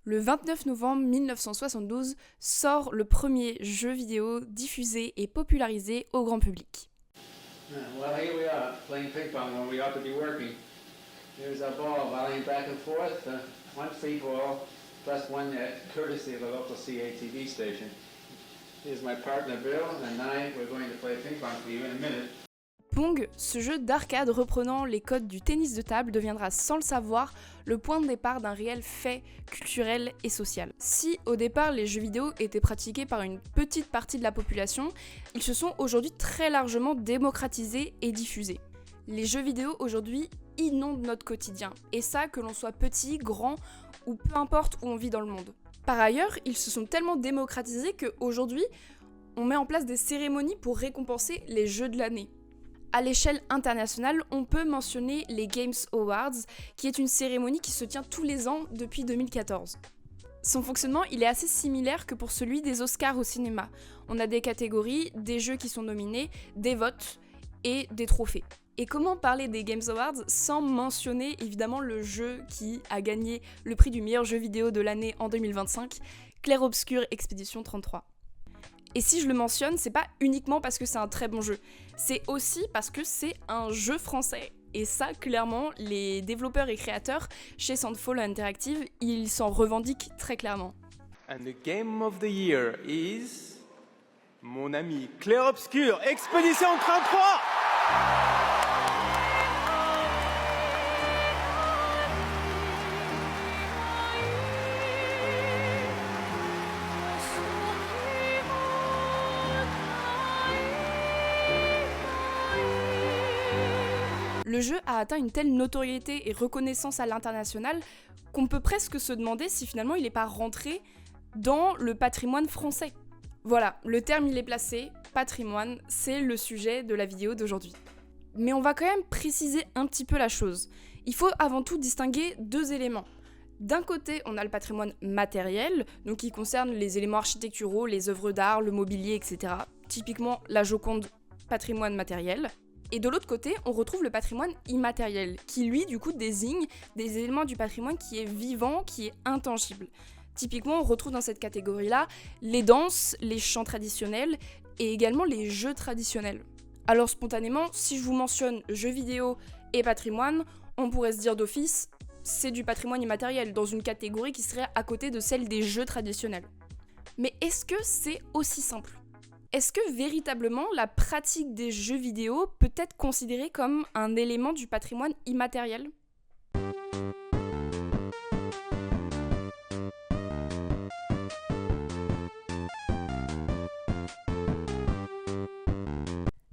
Le 29 novembre 1972 sort le premier jeu vidéo diffusé et popularisé au grand public. Well, here we are, playing ping pong when we ought to be working. Here's our ball volleying back and forth. One free ball, plus one net, courtesy of the local CATV station. Here's my partner Bill, and we're going to play ping pong for you in a minute. Pong, ce jeu d'arcade reprenant les codes du tennis de table, deviendra sans le savoir le point de départ d'un réel fait culturel et social. Si au départ les jeux vidéo étaient pratiqués par une petite partie de la population, ils se sont aujourd'hui très largement démocratisés et diffusés. Les jeux vidéo aujourd'hui inondent notre quotidien, et ça que l'on soit petit, grand ou peu importe où on vit dans le monde. Par ailleurs, ils se sont tellement démocratisés qu'aujourd'hui, on met en place des cérémonies pour récompenser les jeux de l'année. À l'échelle internationale, on peut mentionner les Games Awards, qui est une cérémonie qui se tient tous les ans depuis 2014. Son fonctionnement, il est assez similaire que pour celui des Oscars au cinéma. On a des catégories, des jeux qui sont nominés, des votes et des trophées. Et comment parler des Games Awards sans mentionner évidemment le jeu qui a gagné le prix du meilleur jeu vidéo de l'année en 2025, Clair Obscur Expedition 33. Et si je le mentionne, c'est pas uniquement parce que c'est un très bon jeu, c'est aussi parce que c'est un jeu français. Et ça, clairement, les développeurs et créateurs chez Soundfall Interactive, ils s'en revendiquent très clairement. And the game of the year is mon ami Clair Obscur Expedition 33. Le jeu a atteint une telle notoriété et reconnaissance à l'international qu'on peut presque se demander si finalement il n'est pas rentré dans le patrimoine français. Voilà, le terme il est placé, patrimoine, c'est le sujet de la vidéo d'aujourd'hui. Mais on va quand même préciser un petit peu la chose. Il faut avant tout distinguer deux éléments. D'un côté, on a le patrimoine matériel, donc qui concerne les éléments architecturaux, les œuvres d'art, le mobilier, etc. Typiquement la Joconde, patrimoine matériel. Et de l'autre côté, on retrouve le patrimoine immatériel, qui lui, du coup, désigne des éléments du patrimoine qui est vivant, qui est intangible. Typiquement, on retrouve dans cette catégorie-là les danses, les chants traditionnels et également les jeux traditionnels. Alors spontanément, si je vous mentionne jeux vidéo et patrimoine, on pourrait se dire d'office, c'est du patrimoine immatériel, dans une catégorie qui serait à côté de celle des jeux traditionnels. Mais est-ce que c'est aussi simple ? Est-ce que véritablement la pratique des jeux vidéo peut être considérée comme un élément du patrimoine immatériel ?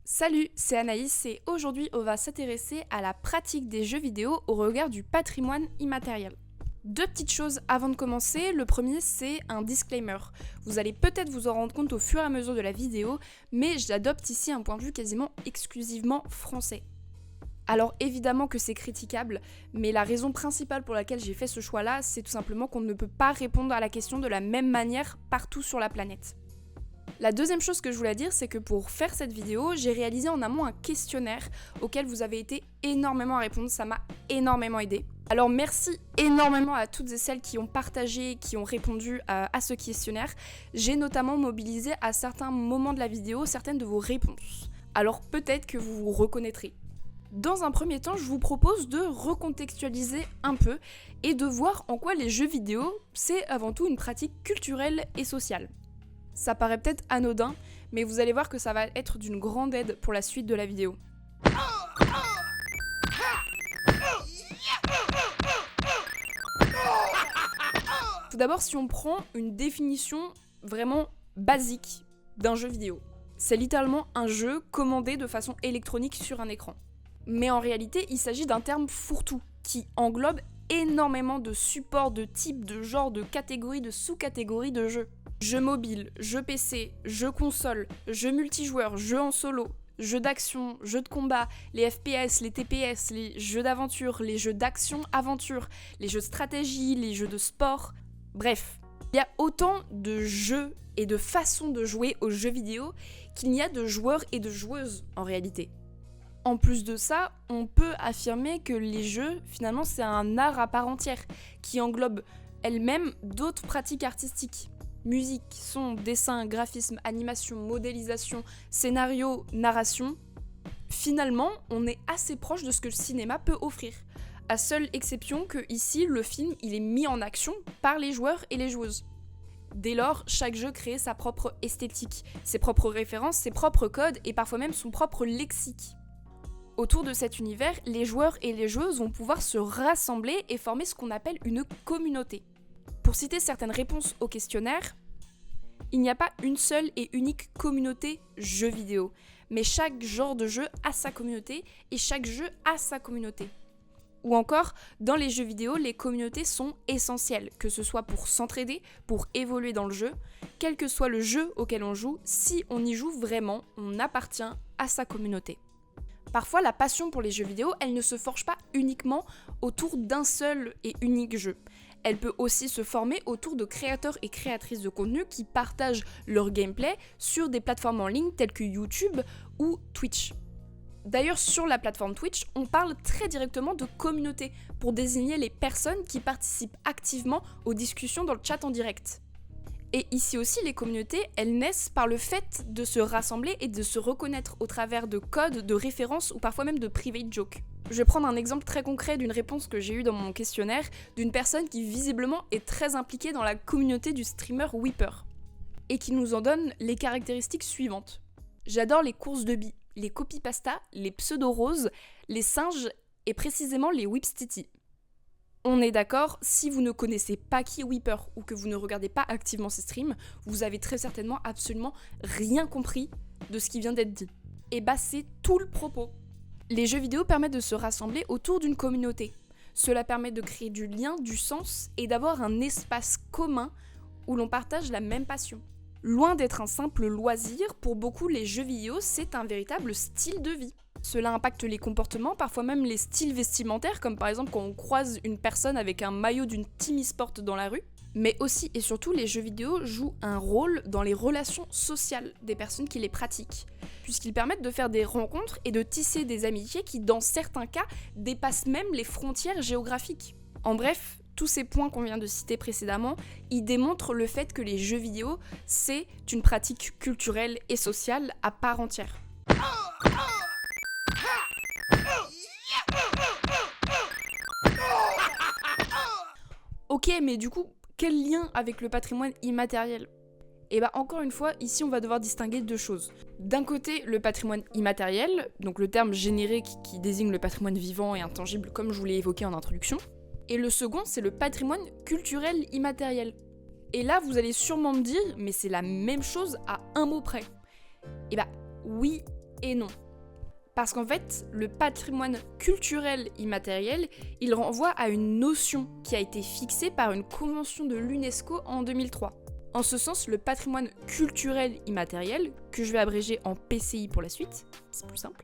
Salut, c'est Anaïs et aujourd'hui on va s'intéresser à la pratique des jeux vidéo au regard du patrimoine immatériel. Deux petites choses avant de commencer. Le premier, c'est un disclaimer. Vous allez peut-être vous en rendre compte au fur et à mesure de la vidéo, mais j'adopte ici un point de vue quasiment exclusivement français. Alors évidemment que c'est critiquable, mais la raison principale pour laquelle j'ai fait ce choix-là, c'est tout simplement qu'on ne peut pas répondre à la question de la même manière partout sur la planète. La deuxième chose que je voulais dire, c'est que pour faire cette vidéo, j'ai réalisé en amont un questionnaire auquel vous avez été énormément à répondre, ça m'a énormément aidé. Alors merci énormément à toutes et celles qui ont partagé, qui ont répondu à ce questionnaire. J'ai notamment mobilisé à certains moments de la vidéo certaines de vos réponses. Alors peut-être que vous vous reconnaîtrez. Dans un premier temps, je vous propose de recontextualiser un peu et de voir en quoi les jeux vidéo, c'est avant tout une pratique culturelle et sociale. Ça paraît peut-être anodin, mais vous allez voir que ça va être d'une grande aide pour la suite de la vidéo. Tout d'abord, si on prend une définition vraiment basique d'un jeu vidéo, c'est littéralement un jeu commandé de façon électronique sur un écran. Mais en réalité, il s'agit d'un terme fourre-tout qui englobe énormément de supports, de types, de genres, de catégories, de sous-catégories de jeux. Jeux mobile, jeux PC, jeux console, jeux multijoueurs, jeux en solo, jeux d'action, jeux de combat, les FPS, les TPS, les jeux d'aventure, les jeux d'action-aventure, les jeux de stratégie, les jeux de sport. Bref, il y a autant de jeux et de façons de jouer aux jeux vidéo qu'il n'y a de joueurs et de joueuses en réalité. En plus de ça, on peut affirmer que les jeux, finalement, c'est un art à part entière qui englobe elles-mêmes d'autres pratiques artistiques. Musique, son, dessin, graphisme, animation, modélisation, scénario, narration. Finalement, on est assez proche de ce que le cinéma peut offrir. À seule exception que ici, le film il est mis en action par les joueurs et les joueuses. Dès lors, chaque jeu crée sa propre esthétique, ses propres références, ses propres codes et parfois même son propre lexique. Autour de cet univers, les joueurs et les joueuses vont pouvoir se rassembler et former ce qu'on appelle une communauté. Pour citer certaines réponses au questionnaire, il n'y a pas une seule et unique communauté jeu vidéo, mais chaque genre de jeu a sa communauté et chaque jeu a sa communauté. Ou encore, dans les jeux vidéo, les communautés sont essentielles, que ce soit pour s'entraider, pour évoluer dans le jeu, quel que soit le jeu auquel on joue, si on y joue vraiment, on appartient à sa communauté. Parfois, la passion pour les jeux vidéo, elle ne se forge pas uniquement autour d'un seul et unique jeu. Elle peut aussi se former autour de créateurs et créatrices de contenu qui partagent leur gameplay sur des plateformes en ligne telles que YouTube ou Twitch. D'ailleurs, sur la plateforme Twitch, on parle très directement de communauté pour désigner les personnes qui participent activement aux discussions dans le chat en direct. Et ici aussi, les communautés, elles naissent par le fait de se rassembler et de se reconnaître au travers de codes, de références ou parfois même de private jokes. Je vais prendre un exemple très concret d'une réponse que j'ai eue dans mon questionnaire d'une personne qui visiblement est très impliquée dans la communauté du streamer Weeper et qui nous en donne les caractéristiques suivantes. J'adore les courses de billes, les copypasta, les pseudo-roses, les singes et précisément les whipstitty. On est d'accord, si vous ne connaissez pas qui est Weeper ou que vous ne regardez pas activement ses streams, vous avez très certainement absolument rien compris de ce qui vient d'être dit. Et bah c'est tout le propos. Les jeux vidéo permettent de se rassembler autour d'une communauté. Cela permet de créer du lien, du sens et d'avoir un espace commun où l'on partage la même passion. Loin d'être un simple loisir, pour beaucoup les jeux vidéo c'est un véritable style de vie. Cela impacte les comportements, parfois même les styles vestimentaires, comme par exemple quand on croise une personne avec un maillot d'une team e-sport dans la rue. Mais aussi et surtout, les jeux vidéo jouent un rôle dans les relations sociales des personnes qui les pratiquent, puisqu'ils permettent de faire des rencontres et de tisser des amitiés qui, dans certains cas, dépassent même les frontières géographiques. En bref, tous ces points qu'on vient de citer précédemment, ils démontrent le fait que les jeux vidéo, c'est une pratique culturelle et sociale à part entière. Ok, mais du coup, quel lien avec le patrimoine immatériel ? Et bah encore une fois, ici on va devoir distinguer deux choses. D'un côté, le patrimoine immatériel, donc le terme générique qui désigne le patrimoine vivant et intangible comme je vous l'ai évoqué en introduction. Et le second, c'est le patrimoine culturel immatériel. Et là, vous allez sûrement me dire, mais c'est la même chose à un mot près. Et bah oui et non. Parce qu'en fait, le patrimoine culturel immatériel, il renvoie à une notion qui a été fixée par une convention de l'UNESCO en 2003. En ce sens, le patrimoine culturel immatériel, que je vais abréger en PCI pour la suite, c'est plus simple,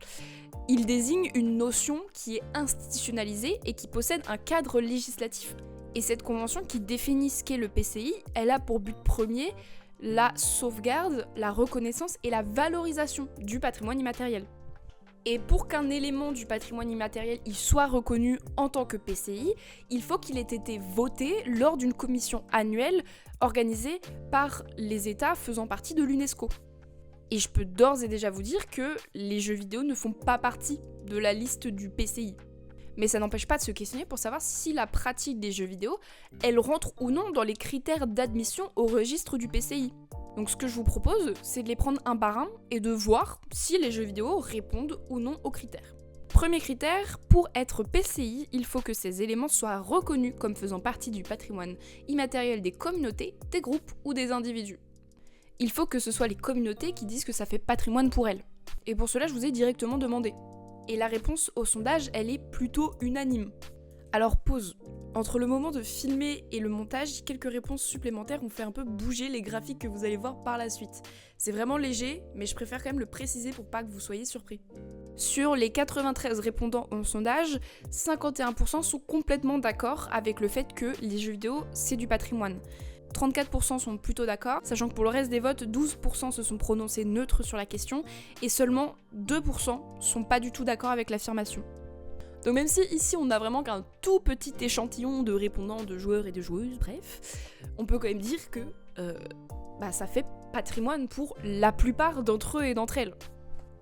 il désigne une notion qui est institutionnalisée et qui possède un cadre législatif. Et cette convention qui définit ce qu'est le PCI, elle a pour but premier la sauvegarde, la reconnaissance et la valorisation du patrimoine immatériel. Et pour qu'un élément du patrimoine immatériel il soit reconnu en tant que PCI, il faut qu'il ait été voté lors d'une commission annuelle organisée par les États faisant partie de l'UNESCO. Et je peux d'ores et déjà vous dire que les jeux vidéo ne font pas partie de la liste du PCI. Mais ça n'empêche pas de se questionner pour savoir si la pratique des jeux vidéo, elle rentre ou non dans les critères d'admission au registre du PCI. Donc ce que je vous propose, c'est de les prendre un par un et de voir si les jeux vidéo répondent ou non aux critères. Premier critère, pour être PCI, il faut que ces éléments soient reconnus comme faisant partie du patrimoine immatériel des communautés, des groupes ou des individus. Il faut que ce soit les communautés qui disent que ça fait patrimoine pour elles. Et pour cela, je vous ai directement demandé. Et la réponse au sondage, elle est plutôt unanime. Alors pause. Entre le moment de filmer et le montage, quelques réponses supplémentaires ont fait un peu bouger les graphiques que vous allez voir par la suite. C'est vraiment léger, mais je préfère quand même le préciser pour pas que vous soyez surpris. Sur les 93 répondants au sondage, 51% sont complètement d'accord avec le fait que les jeux vidéo, c'est du patrimoine. 34% sont plutôt d'accord, sachant que pour le reste des votes, 12% se sont prononcés neutres sur la question, et seulement 2% sont pas du tout d'accord avec l'affirmation. Donc même si ici on n'a vraiment qu'un tout petit échantillon de répondants, de joueurs et de joueuses, bref, on peut quand même dire que ça fait patrimoine pour la plupart d'entre eux et d'entre elles.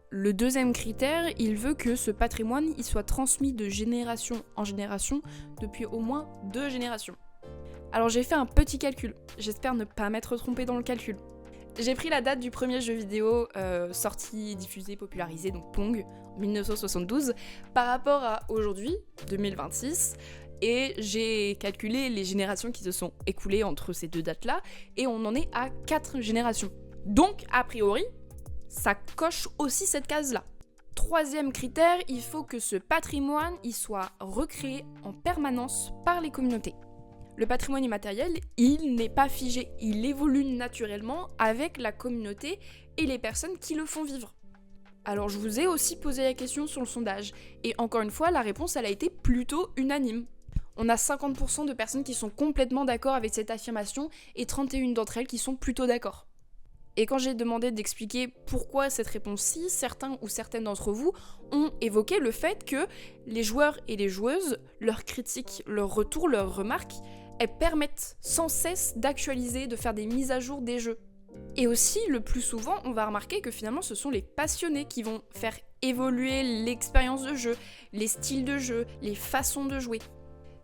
Le deuxième critère, il veut que ce patrimoine il soit transmis de génération en génération depuis au moins 2 générations. Alors j'ai fait un petit calcul, j'espère ne pas m'être trompée dans le calcul. J'ai pris la date du premier jeu vidéo sorti, diffusé, popularisé, donc Pong, 1972, par rapport à aujourd'hui, 2026, et j'ai calculé les générations qui se sont écoulées entre ces 2 dates-là, et on en est à 4 générations. Donc, a priori, ça coche aussi cette case-là. Troisième critère, il faut que ce patrimoine il soit recréé en permanence par les communautés. Le patrimoine immatériel, il n'est pas figé, il évolue naturellement avec la communauté et les personnes qui le font vivre. Alors je vous ai aussi posé la question sur le sondage, et encore une fois, la réponse elle a été plutôt unanime. On a 50% de personnes qui sont complètement d'accord avec cette affirmation, et 31 d'entre elles qui sont plutôt d'accord. Et quand j'ai demandé d'expliquer pourquoi cette réponse-ci, certains ou certaines d'entre vous ont évoqué le fait que les joueurs et les joueuses, leurs critiques, leurs retours, leurs remarques, elles permettent sans cesse d'actualiser, de faire des mises à jour des jeux. Et aussi, le plus souvent, on va remarquer que finalement, ce sont les passionnés qui vont faire évoluer l'expérience de jeu, les styles de jeu, les façons de jouer.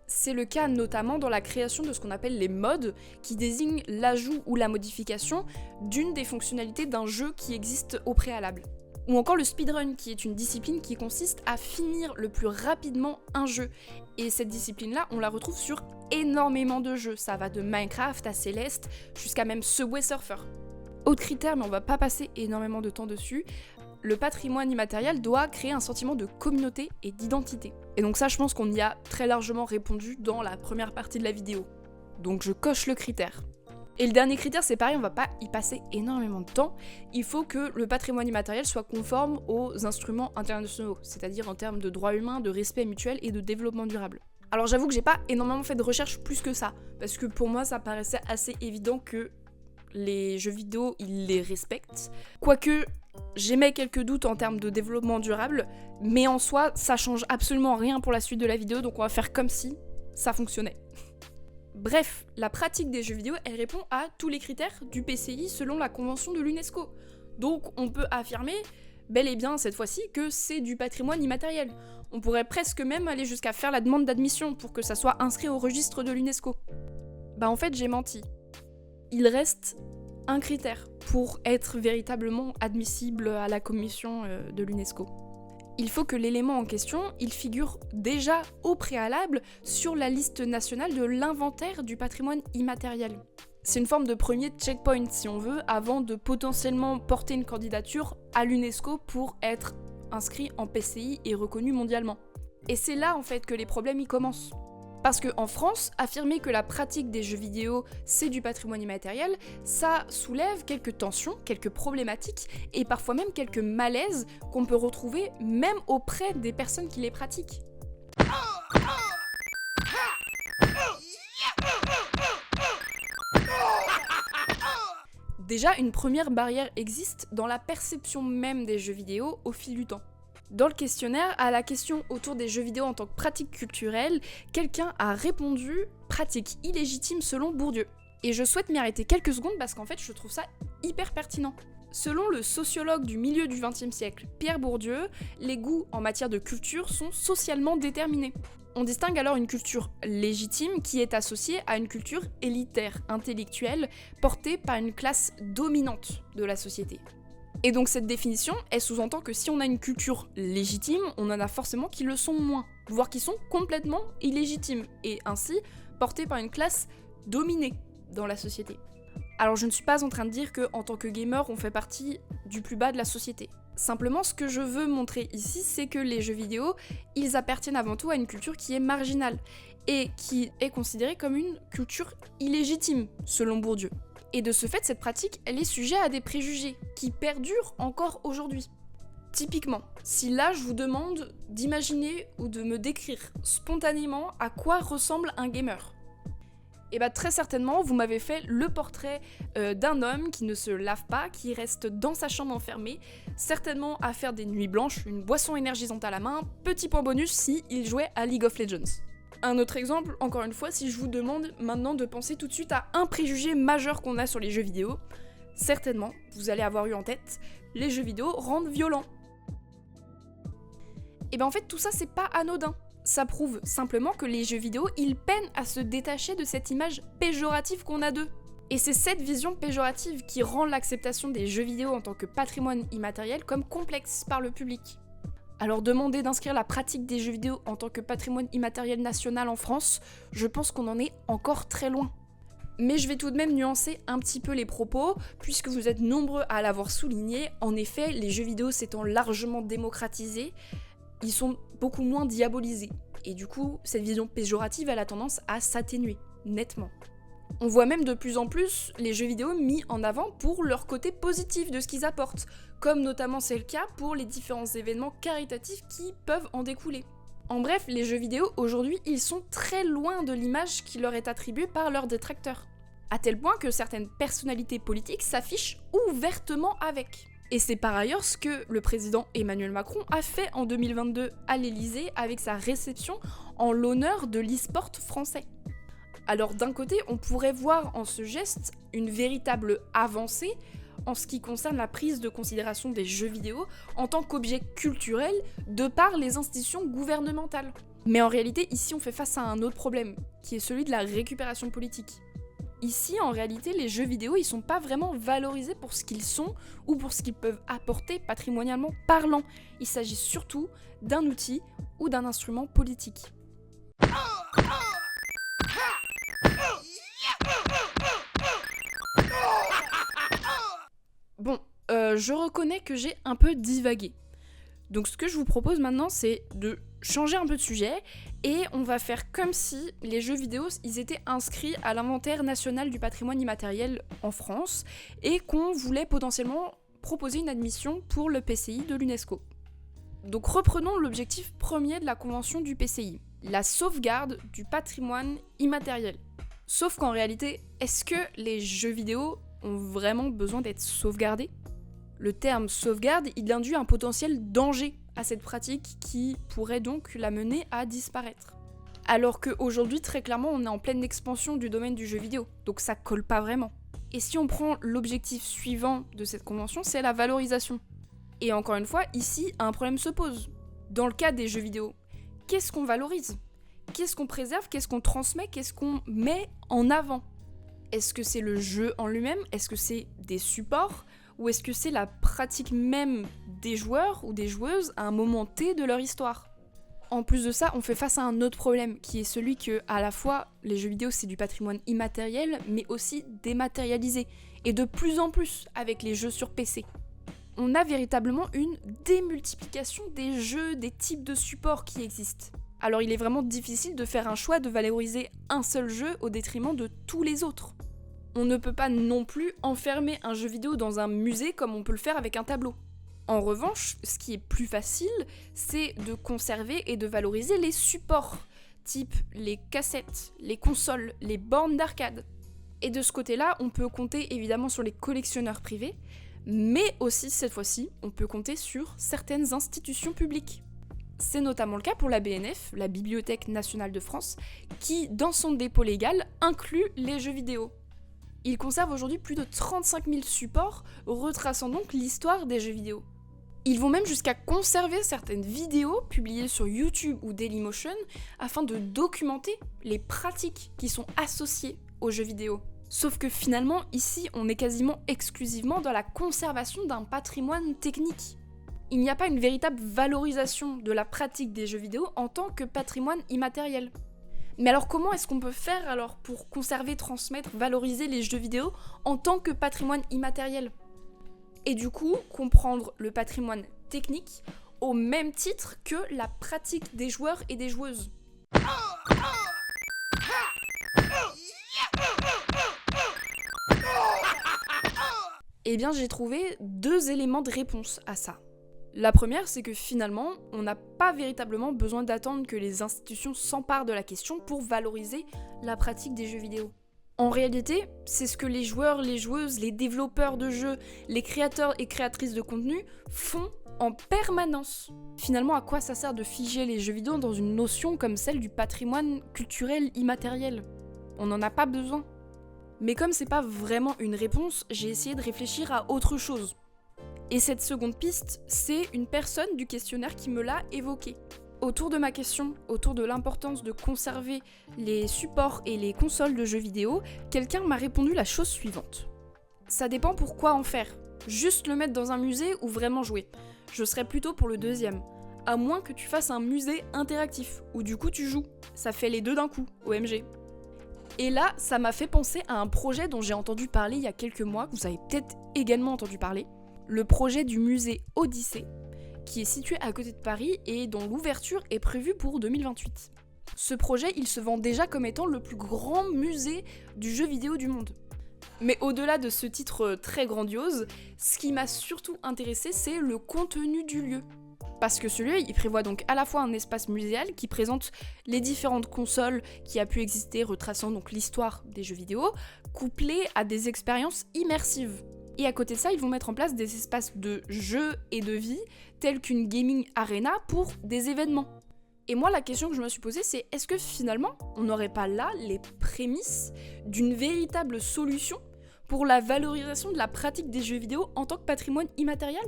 C'est le cas notamment dans la création de ce qu'on appelle les mods, qui désignent l'ajout ou la modification d'une des fonctionnalités d'un jeu qui existe au préalable. Ou encore le speedrun, qui est une discipline qui consiste à finir le plus rapidement un jeu. Et cette discipline-là, on la retrouve sur énormément de jeux. Ça va de Minecraft à Celeste, jusqu'à même Subway Surfer. Autre critère, mais on va pas passer énormément de temps dessus, le patrimoine immatériel doit créer un sentiment de communauté et d'identité. Et donc ça, je pense qu'on y a très largement répondu dans la première partie de la vidéo. Donc je coche le critère. Et le dernier critère, c'est pareil, on va pas y passer énormément de temps. Il faut que le patrimoine immatériel soit conforme aux instruments internationaux, c'est-à-dire en termes de droits humains, de respect mutuel et de développement durable. Alors j'avoue que j'ai pas énormément fait de recherche plus que ça, parce que pour moi ça paraissait assez évident que les jeux vidéo, ils les respectent. Quoique, j'émets quelques doutes en termes de développement durable, mais en soi, ça change absolument rien pour la suite de la vidéo, donc on va faire comme si ça fonctionnait. Bref, la pratique des jeux vidéo, elle répond à tous les critères du PCI selon la convention de l'UNESCO. Donc on peut affirmer, bel et bien cette fois-ci, que c'est du patrimoine immatériel. On pourrait presque même aller jusqu'à faire la demande d'admission pour que ça soit inscrit au registre de l'UNESCO. Bah en fait, j'ai menti. Il reste un critère pour être véritablement admissible à la commission de l'UNESCO. Il faut que l'élément en question, il figure déjà au préalable sur la liste nationale de l'inventaire du patrimoine immatériel. C'est une forme de premier checkpoint, si on veut, avant de potentiellement porter une candidature à l'UNESCO pour être inscrit en PCI et reconnu mondialement. Et c'est là en fait que les problèmes y commencent. Parce qu'en France, affirmer que la pratique des jeux vidéo c'est du patrimoine immatériel, ça soulève quelques tensions, quelques problématiques et parfois même quelques malaises qu'on peut retrouver même auprès des personnes qui les pratiquent. Déjà, une première barrière existe dans la perception même des jeux vidéo au fil du temps. Dans le questionnaire, à la question autour des jeux vidéo en tant que pratique culturelle, quelqu'un a répondu « pratique illégitime selon Bourdieu ». Et je souhaite m'y arrêter quelques secondes parce qu'en fait je trouve ça hyper pertinent. Selon le sociologue du milieu du XXe siècle, Pierre Bourdieu, les goûts en matière de culture sont socialement déterminés. On distingue alors une culture légitime qui est associée à une culture élitaire, intellectuelle, portée par une classe dominante de la société. Et donc cette définition, elle sous-entend que si on a une culture légitime, on en a forcément qui le sont moins, voire qui sont complètement illégitimes, et ainsi portés par une classe dominée dans la société. Alors je ne suis pas en train de dire qu'en tant que gamer, on fait partie du plus bas de la société. Simplement, ce que je veux montrer ici, c'est que les jeux vidéo, ils appartiennent avant tout à une culture qui est marginale, et qui est considérée comme une culture illégitime, selon Bourdieu. Et de ce fait, cette pratique, elle est sujette à des préjugés qui perdurent encore aujourd'hui. Typiquement, si là je vous demande d'imaginer ou de me décrire spontanément à quoi ressemble un gamer, Et bah très certainement, vous m'avez fait le portrait d'un homme qui ne se lave pas, qui reste dans sa chambre enfermée, certainement à faire des nuits blanches, une boisson énergisante à la main, petit point bonus si il jouait à League of Legends. Un autre exemple, encore une fois, si je vous demande maintenant de penser tout de suite à un préjugé majeur qu'on a sur les jeux vidéo, certainement, vous allez avoir eu en tête, les jeux vidéo rendent violents. Et ben en fait tout ça c'est pas anodin. Ça prouve simplement que les jeux vidéo, ils peinent à se détacher de cette image péjorative qu'on a d'eux. Et c'est cette vision péjorative qui rend l'acceptation des jeux vidéo en tant que patrimoine immatériel comme complexe par le public. Alors demander d'inscrire la pratique des jeux vidéo en tant que patrimoine immatériel national en France, je pense qu'on en est encore très loin. Mais je vais tout de même nuancer un petit peu les propos, puisque vous êtes nombreux à l'avoir souligné, en effet, les jeux vidéo s'étant largement démocratisés, ils sont beaucoup moins diabolisés. Et du coup, cette vision péjorative, elle a tendance à s'atténuer, nettement. On voit même de plus en plus les jeux vidéo mis en avant pour leur côté positif de ce qu'ils apportent, comme notamment c'est le cas pour les différents événements caritatifs qui peuvent en découler. En bref, les jeux vidéo aujourd'hui, ils sont très loin de l'image qui leur est attribuée par leurs détracteurs. À tel point que certaines personnalités politiques s'affichent ouvertement avec. Et c'est par ailleurs ce que le président Emmanuel Macron a fait en 2022 à l'Elysée avec sa réception en l'honneur de l'e-sport français. Alors d'un côté, on pourrait voir en ce geste une véritable avancée en ce qui concerne la prise de considération des jeux vidéo en tant qu'objet culturel de par les institutions gouvernementales. Mais en réalité, ici on fait face à un autre problème, qui est celui de la récupération politique. Ici, en réalité, les jeux vidéo, ils sont pas vraiment valorisés pour ce qu'ils sont ou pour ce qu'ils peuvent apporter patrimonialement parlant. Il s'agit surtout d'un outil ou d'un instrument politique. Bon, je reconnais que j'ai un peu divagué. Donc ce que je vous propose maintenant, c'est de changer un peu de sujet et on va faire comme si les jeux vidéo ils étaient inscrits à l'inventaire national du patrimoine immatériel en France et qu'on voulait potentiellement proposer une admission pour le PCI de l'UNESCO. Donc reprenons l'objectif premier de la convention du PCI, la sauvegarde du patrimoine immatériel. Sauf qu'en réalité, est-ce que les jeux vidéo ont vraiment besoin d'être sauvegardés ? Le terme sauvegarde, il induit un potentiel danger à cette pratique qui pourrait donc l'amener à disparaître. Alors qu'aujourd'hui, très clairement, on est en pleine expansion du domaine du jeu vidéo, donc ça colle pas vraiment. Et si on prend l'objectif suivant de cette convention, c'est la valorisation. Et encore une fois, ici, un problème se pose. Dans le cas des jeux vidéo, qu'est-ce qu'on valorise ? Qu'est-ce qu'on préserve ? Qu'est-ce qu'on transmet ? Qu'est-ce qu'on met en avant ? Est-ce que c'est le jeu en lui-même ? Est-ce que c'est des supports ? Ou est-ce que c'est la pratique même des joueurs ou des joueuses à un moment T de leur histoire ? En plus de ça, on fait face à un autre problème, qui est celui que, à la fois, les jeux vidéo c'est du patrimoine immatériel, mais aussi dématérialisé, et de plus en plus avec les jeux sur PC. On a véritablement une démultiplication des jeux, des types de supports qui existent. Alors il est vraiment difficile de faire un choix de valoriser un seul jeu au détriment de tous les autres. On ne peut pas non plus enfermer un jeu vidéo dans un musée comme on peut le faire avec un tableau. En revanche, ce qui est plus facile, c'est de conserver et de valoriser les supports, type les cassettes, les consoles, les bornes d'arcade. Et de ce côté-là, on peut compter évidemment sur les collectionneurs privés, mais aussi, cette fois-ci, on peut compter sur certaines institutions publiques. C'est notamment le cas pour la BNF, la Bibliothèque nationale de France, qui, dans son dépôt légal, inclut les jeux vidéo. Il conserve aujourd'hui plus de 35 000 supports, retraçant donc l'histoire des jeux vidéo. Ils vont même jusqu'à conserver certaines vidéos publiées sur YouTube ou Dailymotion afin de documenter les pratiques qui sont associées aux jeux vidéo. Sauf que finalement, ici, on est quasiment exclusivement dans la conservation d'un patrimoine technique. Il n'y a pas une véritable valorisation de la pratique des jeux vidéo en tant que patrimoine immatériel. Mais alors comment est-ce qu'on peut faire alors pour conserver, transmettre, valoriser les jeux vidéo en tant que patrimoine immatériel ? Et du coup, comprendre le patrimoine technique au même titre que la pratique des joueurs et des joueuses. Eh bien, j'ai trouvé 2 éléments de réponse à ça. La première, c'est que finalement, on n'a pas véritablement besoin d'attendre que les institutions s'emparent de la question pour valoriser la pratique des jeux vidéo. En réalité, c'est ce que les joueurs, les joueuses, les développeurs de jeux, les créateurs et créatrices de contenu font en permanence. Finalement, à quoi ça sert de figer les jeux vidéo dans une notion comme celle du patrimoine culturel immatériel ? On n'en a pas besoin. Mais comme c'est pas vraiment une réponse, j'ai essayé de réfléchir à autre chose. Et cette seconde piste, c'est une personne du questionnaire qui me l'a évoquée. Autour de ma question, autour de l'importance de conserver les supports et les consoles de jeux vidéo, quelqu'un m'a répondu la chose suivante. Ça dépend pour quoi en faire. Juste le mettre dans un musée ou vraiment jouer. Je serais plutôt pour le deuxième. À moins que tu fasses un musée interactif, où du coup tu joues. Ça fait les deux d'un coup, OMG. Et là, ça m'a fait penser à un projet dont j'ai entendu parler il y a quelques mois, que vous avez peut-être également entendu parler. Le projet du musée Odyssée, qui est situé à côté de Paris et dont l'ouverture est prévue pour 2028. Ce projet, il se vend déjà comme étant le plus grand musée du jeu vidéo du monde. Mais au-delà de ce titre très grandiose, ce qui m'a surtout intéressé, c'est le contenu du lieu. Parce que ce lieu, il prévoit donc à la fois un espace muséal qui présente les différentes consoles qui a pu exister, retraçant donc l'histoire des jeux vidéo, couplé à des expériences immersives. Et à côté de ça, ils vont mettre en place des espaces de jeu et de vie, tels qu'une gaming arena pour des événements. Et moi, la question que je me suis posée, c'est est-ce que finalement, on n'aurait pas là les prémices d'une véritable solution pour la valorisation de la pratique des jeux vidéo en tant que patrimoine immatériel ?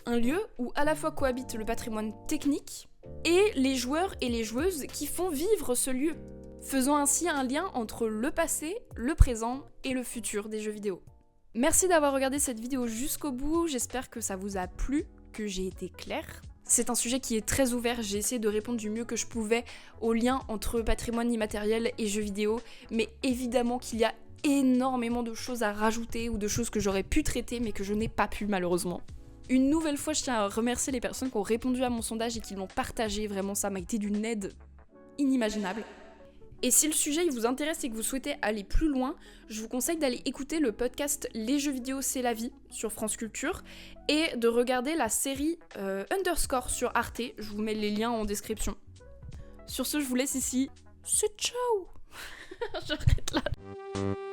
Un lieu où à la fois cohabite le patrimoine technique et les joueurs et les joueuses qui font vivre ce lieu, faisant ainsi un lien entre le passé, le présent et le futur des jeux vidéo. Merci d'avoir regardé cette vidéo jusqu'au bout, j'espère que ça vous a plu, que j'ai été claire. C'est un sujet qui est très ouvert, j'ai essayé de répondre du mieux que je pouvais au lien entre patrimoine immatériel et jeux vidéo, mais évidemment qu'il y a énormément de choses à rajouter ou de choses que j'aurais pu traiter mais que je n'ai pas pu malheureusement. Une nouvelle fois, je tiens à remercier les personnes qui ont répondu à mon sondage et qui l'ont partagé, vraiment ça m'a été d'une aide inimaginable. Et si le sujet il vous intéresse et que vous souhaitez aller plus loin, je vous conseille d'aller écouter le podcast Les jeux vidéo c'est la vie sur France Culture et de regarder la série Underscore sur Arte, je vous mets les liens en description. Sur ce, je vous laisse ici. C'est ciao. J'arrête là.